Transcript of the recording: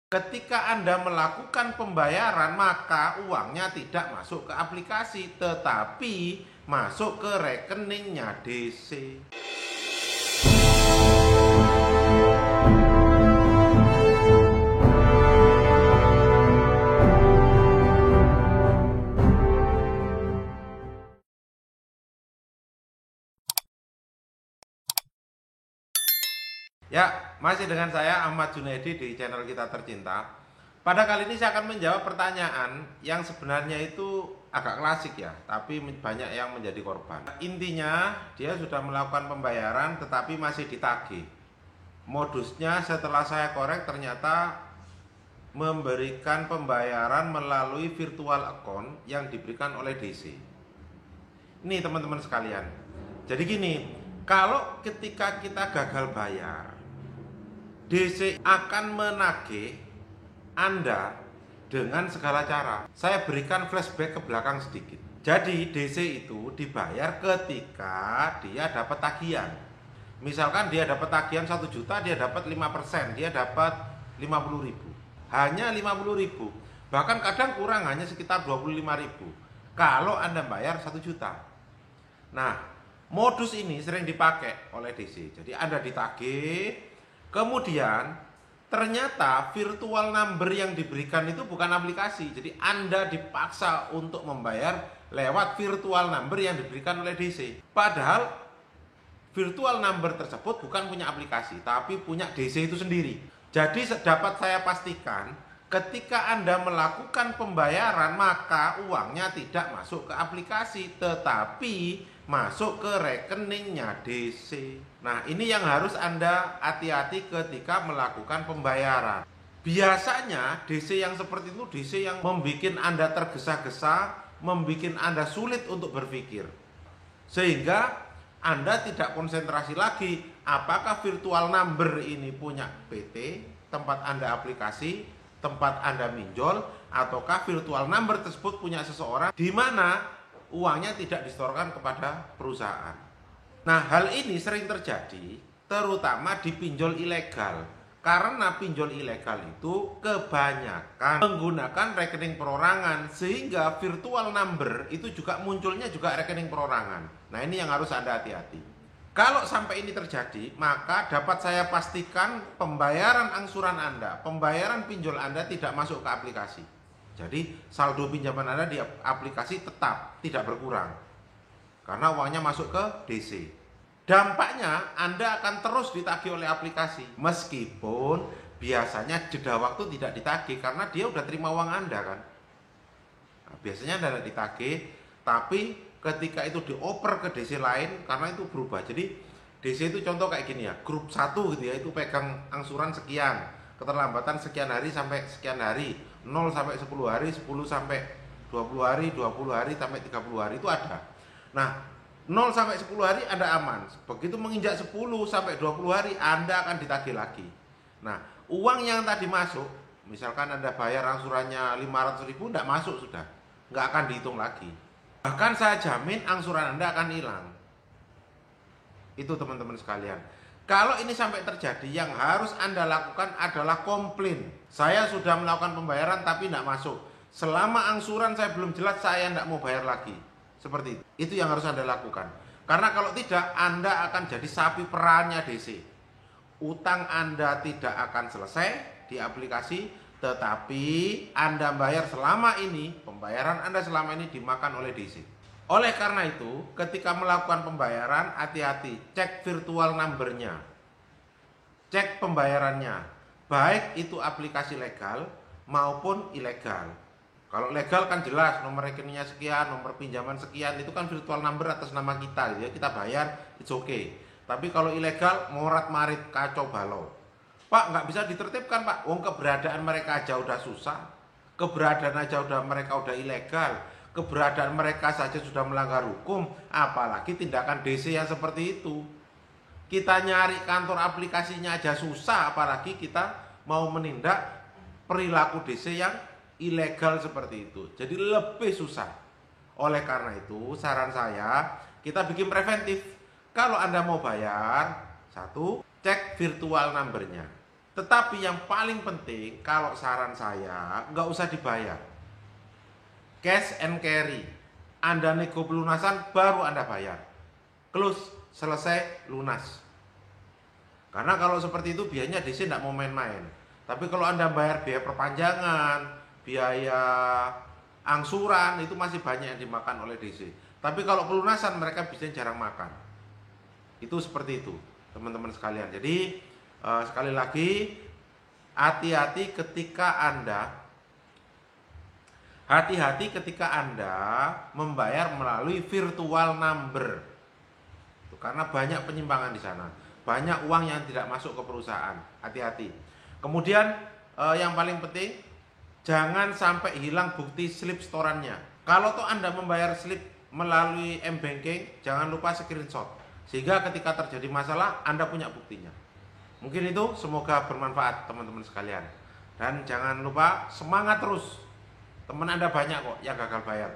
Ketika Anda melakukan pembayaran, maka uangnya tidak masuk ke aplikasi, tetapi masuk ke rekeningnya DC. Ya, masih dengan saya Ahmad Junaidi di channel Kita Tercinta. Pada kali ini saya akan menjawab pertanyaan yang sebenarnya itu agak klasik ya, tapi banyak yang menjadi korban. Intinya, dia sudah melakukan pembayaran tetapi masih ditagih. Modusnya setelah saya korek ternyata memberikan pembayaran melalui virtual account yang diberikan oleh DC. Ini teman-teman sekalian. Jadi gini, kalau ketika kita gagal bayar, DC akan menagih Anda dengan segala cara. Saya berikan flashback ke belakang sedikit. Jadi DC itu dibayar ketika dia dapat tagihan. Misalkan dia dapat tagihan 1 juta, dia dapat 5%, dia dapat 50.000. Hanya 50.000. Bahkan kadang kurang, hanya sekitar 25.000. Kalau Anda bayar 1 juta. Nah, modus ini sering dipakai oleh DC. Jadi Anda ditagih, kemudian ternyata virtual number yang diberikan itu bukan aplikasi. Jadi Anda dipaksa untuk membayar lewat virtual number yang diberikan oleh DC. Padahal virtual number tersebut bukan punya aplikasi, tapi punya DC itu sendiri. Jadi dapat saya pastikan, ketika Anda melakukan pembayaran, maka uangnya tidak masuk ke aplikasi, tetapi masuk ke rekeningnya DC. Nah, ini yang harus Anda hati-hati ketika melakukan pembayaran. Biasanya DC yang seperti itu DC yang membuat Anda tergesa-gesa, membuat Anda sulit untuk berpikir. Sehingga Anda tidak konsentrasi lagi apakah virtual number ini punya PT, tempat Anda aplikasi, tempat Anda minjol, ataukah virtual number tersebut punya seseorang di mana uangnya tidak disetorkan kepada perusahaan. Nah, hal ini sering terjadi terutama di pinjol ilegal. Karena pinjol ilegal itu kebanyakan menggunakan rekening perorangan, sehingga virtual number itu juga munculnya juga rekening perorangan. Nah, ini yang harus Anda hati-hati. Kalau sampai ini terjadi, maka dapat saya pastikan pembayaran angsuran Anda, pembayaran pinjol Anda tidak masuk ke aplikasi. Jadi saldo pinjaman Anda di aplikasi tetap tidak berkurang karena uangnya masuk ke DC. Dampaknya Anda akan terus ditagih oleh aplikasi, meskipun biasanya jeda waktu tidak ditagih karena dia udah terima uang Anda kan. Nah, biasanya Anda tidak ditagih, tapi ketika itu dioper ke DC lain, karena itu berubah. Jadi DC itu contoh kayak gini ya, grup 1 gitu ya, itu pegang angsuran sekian, keterlambatan sekian hari sampai sekian hari, 0 sampai 10 hari, 10 sampai 20 hari, 20 hari sampai 30 hari itu ada. Nah, 0 sampai 10 hari Anda aman. Begitu menginjak 10 sampai 20 hari Anda akan ditagih lagi. Nah, uang yang tadi masuk, misalkan Anda bayar angsurannya 500.000, tidak masuk sudah, nggak akan dihitung lagi. Bahkan saya jamin angsuran Anda akan hilang. Itu teman-teman sekalian. Kalau ini sampai terjadi, yang harus Anda lakukan adalah komplain. Saya sudah melakukan pembayaran tapi tidak masuk. Selama angsuran saya belum jelas, saya tidak mau bayar lagi. Seperti itu. Itu yang harus Anda lakukan. Karena kalau tidak, Anda akan jadi sapi perannya DC. Utang Anda tidak akan selesai di aplikasi, tetapi Anda bayar selama ini, pembayaran Anda selama ini dimakan oleh DC. Oleh karena itu, ketika melakukan pembayaran, hati-hati, cek virtual number-nya, cek pembayarannya, baik itu aplikasi legal maupun ilegal. Kalau legal kan jelas, nomor rekeningnya sekian, nomor pinjaman sekian, itu kan virtual number atas nama kita, gitu ya, kita bayar, it's okay. Tapi kalau ilegal, morat-marit, kacau balau. Pak, nggak bisa ditertibkan Pak, wong keberadaan mereka aja udah susah, keberadaan aja mereka udah ilegal, keberadaan mereka saja sudah melanggar hukum, apalagi tindakan DC yang seperti itu. Kita nyari kantor aplikasinya aja susah, apalagi kita mau menindak perilaku DC yang ilegal seperti itu. Jadi lebih susah. Oleh karena itu, saran saya, kita bikin preventif. Kalau Anda mau bayar, 1, cek virtual number-nya. Tetapi yang paling penting, kalau saran saya, nggak usah dibayar. Cash and carry. Anda nego pelunasan, baru Anda bayar. Close, selesai, lunas. Karena kalau seperti itu biayanya DC tidak mau main-main. Tapi kalau Anda bayar biaya perpanjangan, biaya angsuran, itu masih banyak yang dimakan oleh DC. Tapi kalau pelunasan mereka bisa jarang makan. Itu seperti itu, teman-teman sekalian. Jadi sekali lagi, hati-hati ketika Anda membayar melalui virtual number. Karena banyak penyimpangan di sana. Banyak uang yang tidak masuk ke perusahaan. Hati-hati. Kemudian yang paling penting, jangan sampai hilang bukti slip setorannya. Kalau toh Anda membayar slip melalui M-Banking, jangan lupa screenshot. Sehingga ketika terjadi masalah, Anda punya buktinya. Mungkin itu, semoga bermanfaat teman-teman sekalian. Dan jangan lupa semangat terus. Teman Anda banyak kok yang gagal bayar.